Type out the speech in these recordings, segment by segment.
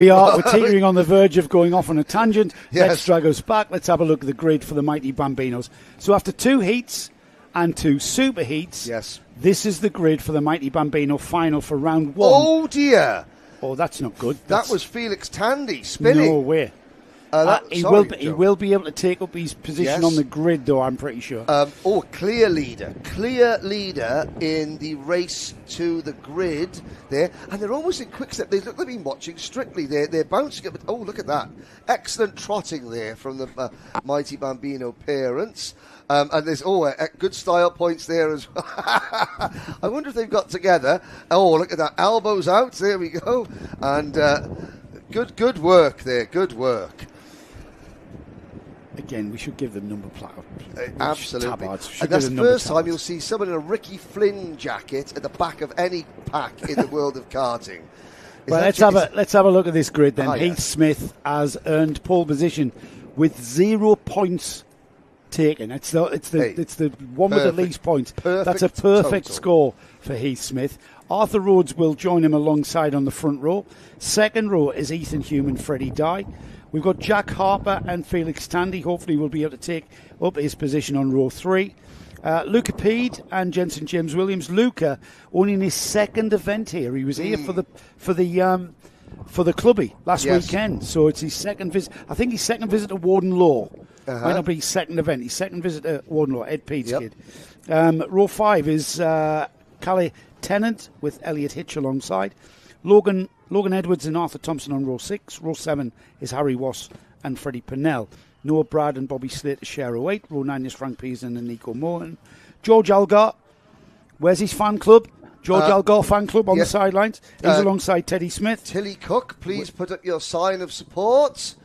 We're teetering on the verge of going off on a tangent. Yes. Let's drag us back. Let's have a look at the grid for the mighty Bambinos. So after 2 heats and 2 super heats, yes, this is the grid for the mighty Bambino final for round 1. Oh dear! Oh, that's not good. That was Felix Tandy spinning. No way. He will be able to take up his position on the grid, though, I'm pretty sure. Clear leader in the race to the grid there, and they're almost in quick step. They've been watching strictly. They're bouncing up. Oh, look at that! Excellent trotting there from the mighty Bambino parents. And there's good style points there as well. I wonder if they've got together. Oh, look at that! Elbows out. There we go. And good work there. Good work. Again, we should give them number plaque. Absolutely. And that's the first time you'll see someone in a Ricky Flynn jacket at the back of any pack in the world of karting. Well, let's have a look at this grid then. Heath Smith has earned pole position with 0 points taken. It's the one with the least points. That's a perfect score for Heath Smith. Arthur Rhodes will join him alongside on the front row. Second row is Ethan Hume and Freddie Dye. We've got Jack Harper and Felix Tandy. Hopefully we'll be able to take up his position on row 3. Luca Pede and Jensen James Williams. Luca only in his second event here. He was here for the clubby last weekend. So it's his second visit. I think his second visit to Warden Law. Might not be his second event. His second visit to Warden Law. Ed Pede's kid. Row 5 is Calais Tennant with Elliot Hitch alongside. Logan Edwards and Arthur Thompson on row 6. Row 7 is Harry Wass and Freddie Pennell. Noah Brad and Bobby Slater share row 8. Row 9 is Frank Pearson and Nico Mohan. George Algar, where's his fan club? George Algar fan club on the sidelines. He's alongside Teddy Smith. Tilly Cook, please put up your sign of support.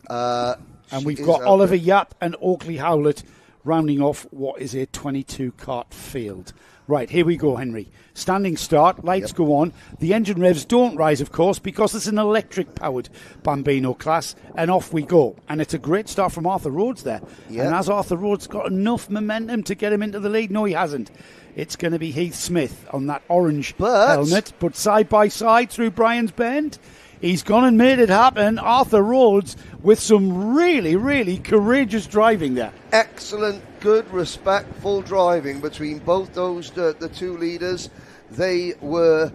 And we've got Oliver Yap and Oakley Howlett rounding off what is a 22 kart field. Right, here we go, Henry. Standing start, lights go on. The engine revs don't rise, of course, because it's an electric-powered Bambino class, and off we go. And it's a great start from Arthur Rhodes there. Yep. And has Arthur Rhodes got enough momentum to get him into the lead? No, he hasn't. It's going to be Heath Smith on that orange helmet, but side by side through Brian's Bend. He's gone and made it happen. Arthur Rhodes with some really, really courageous driving there. Excellent, good, respectful driving between both those the two leaders. They were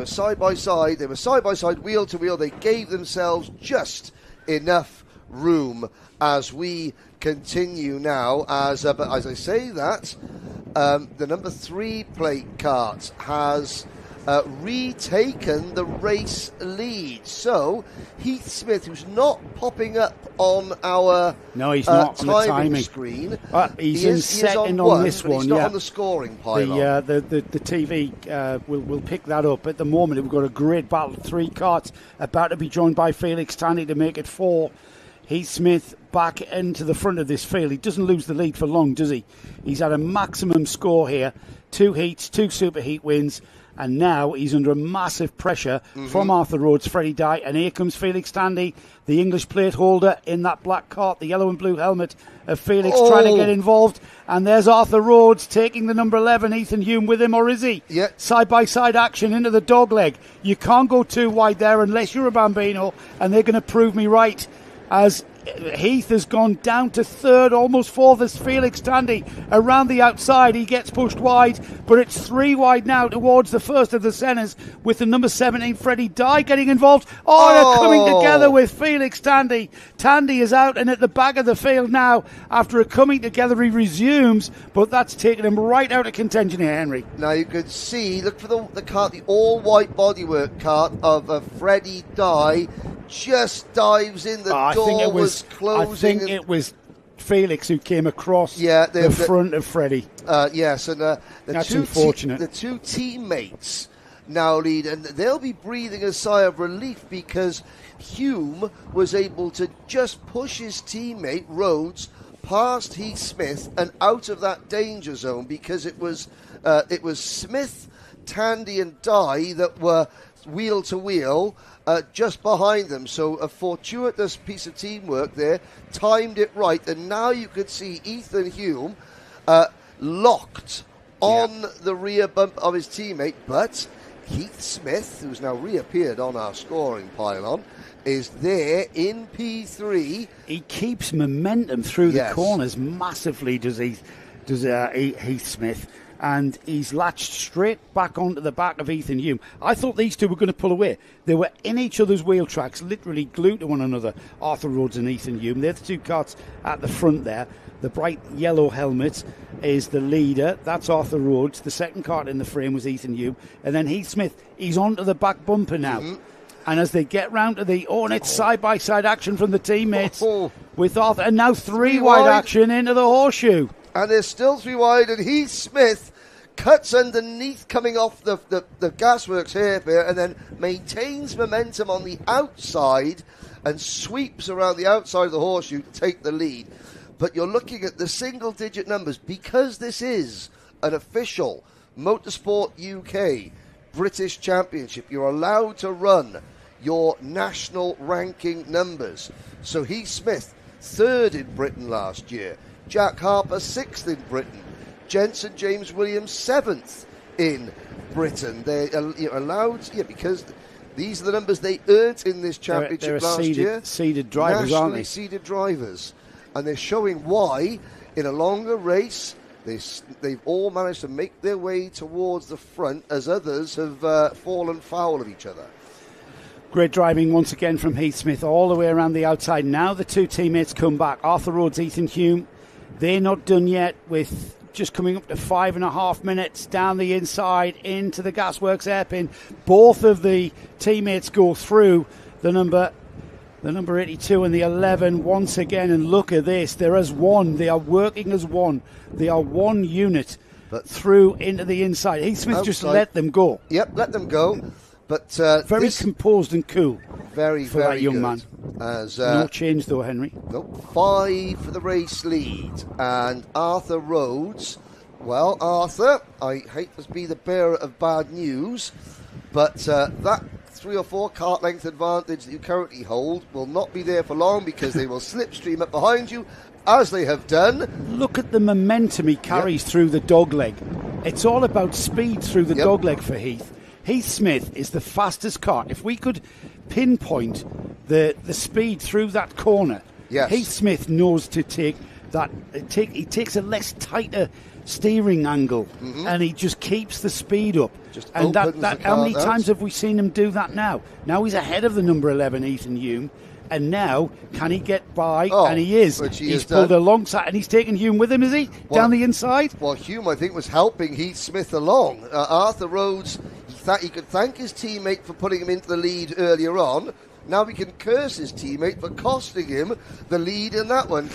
side by side. They were side by side, wheel to wheel. They gave themselves just enough room as we continue now. But as I say that, the number 3 plate kart has retaken the race lead. So Heath Smith, who's not popping up on our he's not on the timing screen. He's in second on this one. He's not on the scoring pylon. The TV will pick that up. At the moment, we've got a great battle. 3 karts about to be joined by Felix Tandy to make it 4. Heath Smith back into the front of this field. He doesn't lose the lead for long, does he? He's had a maximum score here. 2 heats, 2 super heat wins. And now he's under massive pressure from Arthur Rhodes, Freddie Dye, and here comes Felix Tandy, the English plate holder in that black cart, the yellow and blue helmet of Felix trying to get involved. And there's Arthur Rhodes taking the number 11, Ethan Hume, with him, or is he? Yeah. Side-by-side action into the dog leg. You can't go too wide there unless you're a Bambino, and they're going to prove me right as Heath has gone down to 3rd, almost 4th as Felix Tandy around the outside. He gets pushed wide, but it's 3 wide now towards the first of the centres with the number 17, Freddie Dye, getting involved. They're coming together with Felix Tandy. Tandy is out and at the back of the field now. After a coming together, he resumes, but that's taken him right out of contention here, Henry. Now you could see, look for the kart, the all-white bodywork kart of Freddie Dye. Just dives in. The door was closing. I think it was Felix who came across the front of Freddie. Yes, and that's unfortunate. The 2 teammates now lead, and they'll be breathing a sigh of relief because Hume was able to just push his teammate Rhodes past Heath Smith and out of that danger zone, because it was Smith, Tandy, and Dye that were wheel to wheel. Just behind them, so a fortuitous piece of teamwork there, timed it right, and now you could see Ethan Hume locked on the rear bump of his teammate, but Heath Smith, who's now reappeared on our scoring pylon, is there in P3. He keeps momentum through the corners massively, does Heath Smith. And he's latched straight back onto the back of Ethan Hume. I thought these two were going to pull away. They were in each other's wheel tracks, literally glued to one another, Arthur Rhodes and Ethan Hume. They're the two karts at the front there. The bright yellow helmet is the leader. That's Arthur Rhodes. The second kart in the frame was Ethan Hume. And then Heath Smith, he's onto the back bumper now. Mm-hmm. And as they get round to and it's side-by-side action from the teammates with Arthur. And now three wide action into the horseshoe. And there's still 3 wide, and Heath Smith cuts underneath, coming off the Gasworks hairpin, and then maintains momentum on the outside and sweeps around the outside of the horseshoe to take the lead. But you're looking at the single-digit numbers because this is an official Motorsport UK British Championship. You're allowed to run your national ranking numbers. So Heath Smith, 3rd in Britain last year. Jack Harper, 6th in Britain. Jensen James Williams, 7th in Britain. They're allowed, because these are the numbers they earned in this championship last year. Seeded drivers, aren't they? Nationally seeded drivers. And they're showing why, in a longer race, they've all managed to make their way towards the front as others have fallen foul of each other. Great driving once again from Heath Smith all the way around the outside. Now the two teammates come back. Arthur Rhodes, Ethan Hume. They're not done yet with just coming up to 5.5 minutes down the inside into the Gasworks hairpin. Both of the teammates go through the number 82 and the 11 once again. And look at this. They're as one. They are working as one. They are one unit through into the inside. Heath Smith outside. Just let them go. Yep, let them go. But very composed and cool. Very, for very that young good. Man. As, no change though, Henry. Nope. 5 for the race lead. And Arthur Rhodes. Well, Arthur, I hate to be the bearer of bad news, but that 3 or 4 kart length advantage that you currently hold will not be there for long because they will slipstream up behind you, as they have done. Look at the momentum he carries through the dogleg. It's all about speed through the dogleg for Heath. Heath Smith is the fastest kart. If we could pinpoint the speed through that corner, Heath Smith knows to take that. He takes a less tighter steering angle, and he just keeps the speed up. And how many times have we seen him do that now? Now he's ahead of the number 11, Ethan Hume. And now, can he get by? And he is. He's pulled alongside, and he's taken Hume with him, is he? Down the inside? Well, Hume, I think, was helping Heath Smith along. Arthur Rhodes, he could thank his teammate for putting him into the lead earlier on. Now he can curse his teammate for costing him the lead in that one.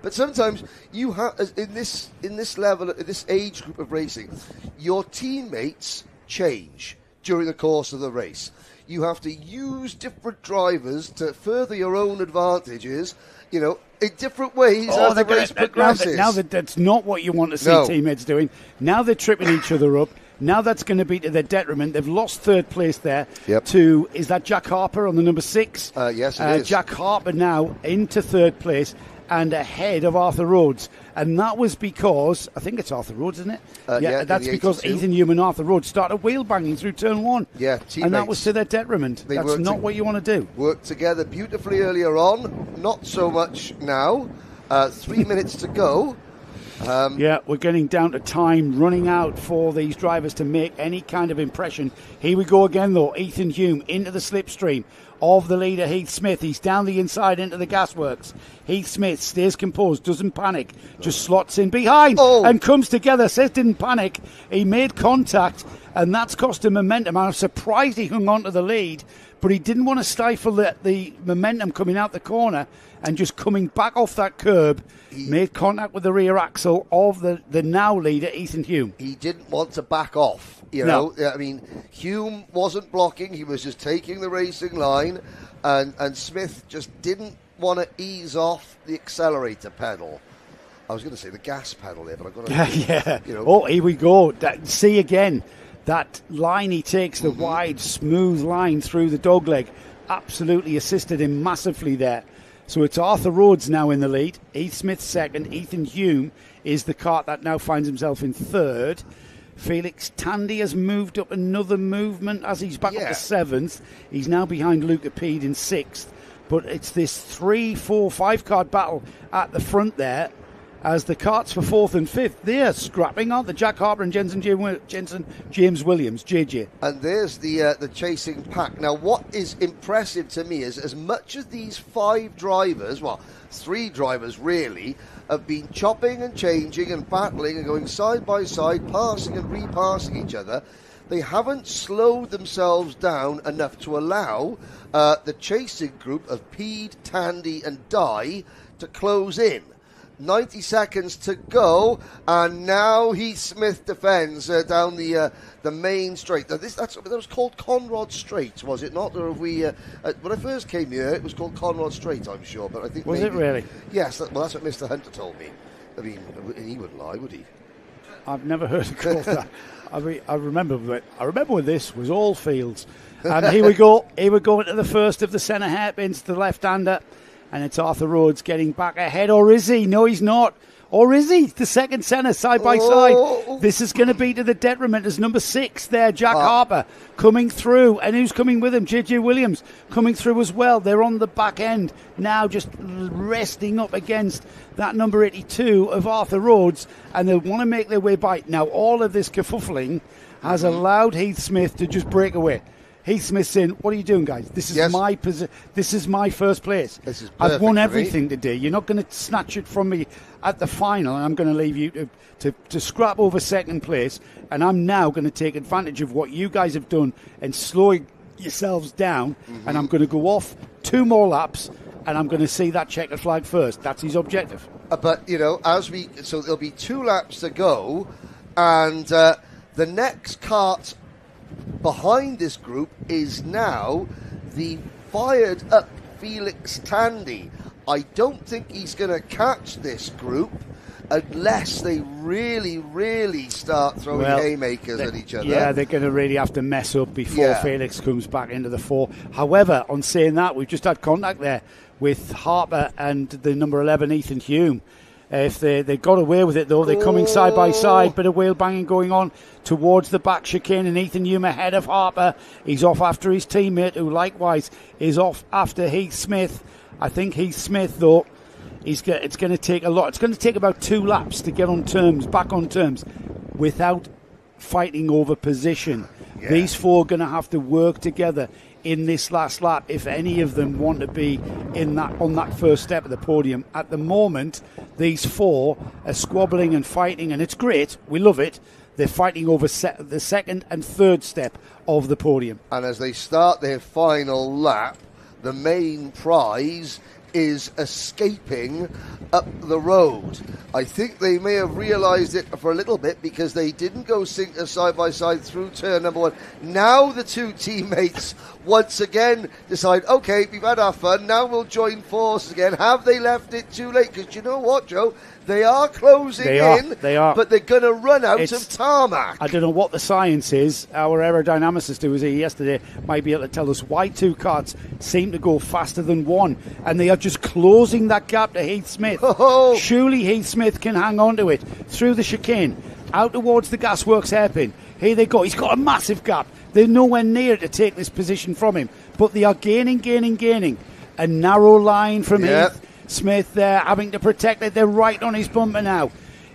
But sometimes you have, in this level, at this age group of racing, your teammates change during the course of the race. You have to use different drivers to further your own advantages, in different ways as the race progresses. Now that's not what you want to see teammates doing. Now they're tripping each other up. Now that's going to be to their detriment. They've lost 3rd place there to, is that Jack Harper on the number 6? Yes, it is. Jack Harper now into 3rd place and ahead of Arthur Rhodes. And that was because, I think it's Arthur Rhodes, isn't it? That's because Ethan Hume and Arthur Rhodes started wheel banging through turn 1. Yeah, teammates. And that was to their detriment. That's not what you want to do. Worked together beautifully earlier on, not so much now. 3 minutes to go. We're getting down to time running out for these drivers to make any kind of impression. Here we go again, though. Ethan Hume into the slipstream of the leader, Heath Smith. He's down the inside into the Gasworks. Heath Smith stays composed, doesn't panic, just slots in behind and comes together. Says didn't panic. He made contact, and that's cost him momentum. I'm surprised he hung on to the lead, but he didn't want to stifle the momentum coming out the corner and just coming back off that curb. He made contact with the rear axle of the now leader, Ethan Hume. He didn't want to back off. No. I mean, Hume wasn't blocking. He was just taking the racing line, and Smith just didn't want to ease off the accelerator pedal. I was going to say the gas pedal there, but I've got to... Oh, here we go. See again, that line he takes, the wide, smooth line through the dogleg, absolutely assisted him massively there. So it's Arthur Rhodes now in the lead. Heath Smith 2nd. Ethan Hume is the kart that now finds himself in 3rd. Felix Tandy has moved up another movement as he's back up to 7th. He's now behind Luca Pede in 6th. But it's this 3, 4, 5 card battle at the front there as the carts for 4th and 5th, they're scrapping, aren't they? Jack Harper and James Williams, JJ. And there's the chasing pack. Now, what is impressive to me is as much as these 5 drivers, well, 3 drivers really, have been chopping and changing and battling and going side by side, passing and repassing each other, they haven't slowed themselves down enough to allow the chasing group of Pede, Tandy and Dye to close in. 90 seconds to go, and now Heath Smith defends down the main straight. Now that was called Conrod Straight, was it not? Or have we? When I first came here, it was called Conrod Straight, I'm sure. But I think was it really? Yes. That's what Mr. Hunter told me. I mean, he wouldn't lie, would he? I've never heard it called that. I remember when this was all fields, and here we go. Here we go into the first of the centre hairpins, the left-hander. And it's Arthur Rhodes getting back ahead. Or is he? No, he's not. Or is he? The second centre, side by side. This is going to be to the detriment as number 6 there, Jack Harper, coming through. And who's coming with him? JJ Williams coming through as well. They're on the back end now, just resting up against that number 82 of Arthur Rhodes. And they want to make their way by. Now, all of this kerfuffling has allowed Heath Smith to just break away. Heath Smith's saying, what are you doing, guys? This is my This is my first place. This is I've won everything today. You're not going to snatch it from me at the final, and I'm going to leave you to scrap over second place, and I'm now going to take advantage of what you guys have done and slow yourselves down, and I'm going to go off 2 more laps, and I'm going to see that checkered flag first. That's his objective. But, so there'll be 2 laps to go, and the next kart behind this group is now the fired up Felix Tandy. I don't think he's going to catch this group unless they really, really start throwing haymakers at each other. Yeah, they're going to really have to mess up before Felix comes back into the 4. However, on saying that, we've just had contact there with Harper and the number 11, Ethan Hume. If they got away with it, though, they're coming side by side, bit of wheel banging going on towards the back chicane, and Ethan Hume ahead of Harper. He's off after his teammate, who likewise is off after Heath Smith. I think Heath Smith, though, it's going to take a lot. It's going to take about 2 laps to get back on terms, without fighting over position. Yeah. These 4 are going to have to work together in this last lap if any of them want to be on that first step of the podium. At the moment, these 4 are squabbling and fighting, and it's great. We love it. They're fighting over the second and third step of the podium. And as they start their final lap, the main prize is escaping up the road. I think they may have realised it for a little bit, because they didn't go side by side through turn number 1. Now the 2 teammates once again decide, okay, we've had our fun, now we'll join forces again. Have they left it too late? Because you know what, Joe? They are closing in, but they're going to run out of tarmac. I don't know what the science is. Our aerodynamicist who was here yesterday might be able to tell us why 2 karts seem to go faster than 1, and they are just closing that gap to Heath Smith. Oh. Surely Heath Smith can hang on to it through the chicane, out towards the Gasworks hairpin. Here they go. He's got a massive gap. They're nowhere near to take this position from him, but they are gaining. A narrow line from Heath Smith there, having to protect it. They're right on his bumper now.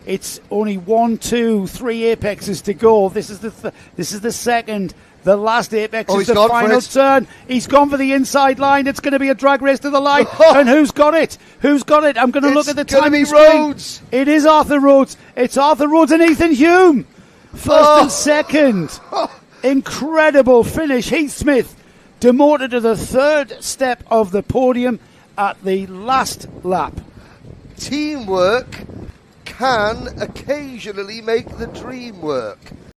It's only 1, 2, 3 apexes to go. This is the second. The last apex is the final turn. He's gone for the inside line. It's going to be a drag race to the line. And who's got it? I'm going to look at the timing screen. It is Arthur Rhodes. It's Arthur Rhodes and Ethan Hume. First and second. Incredible finish. Heath Smith demoted to the 3rd step of the podium at the last lap. Teamwork can occasionally make the dream work.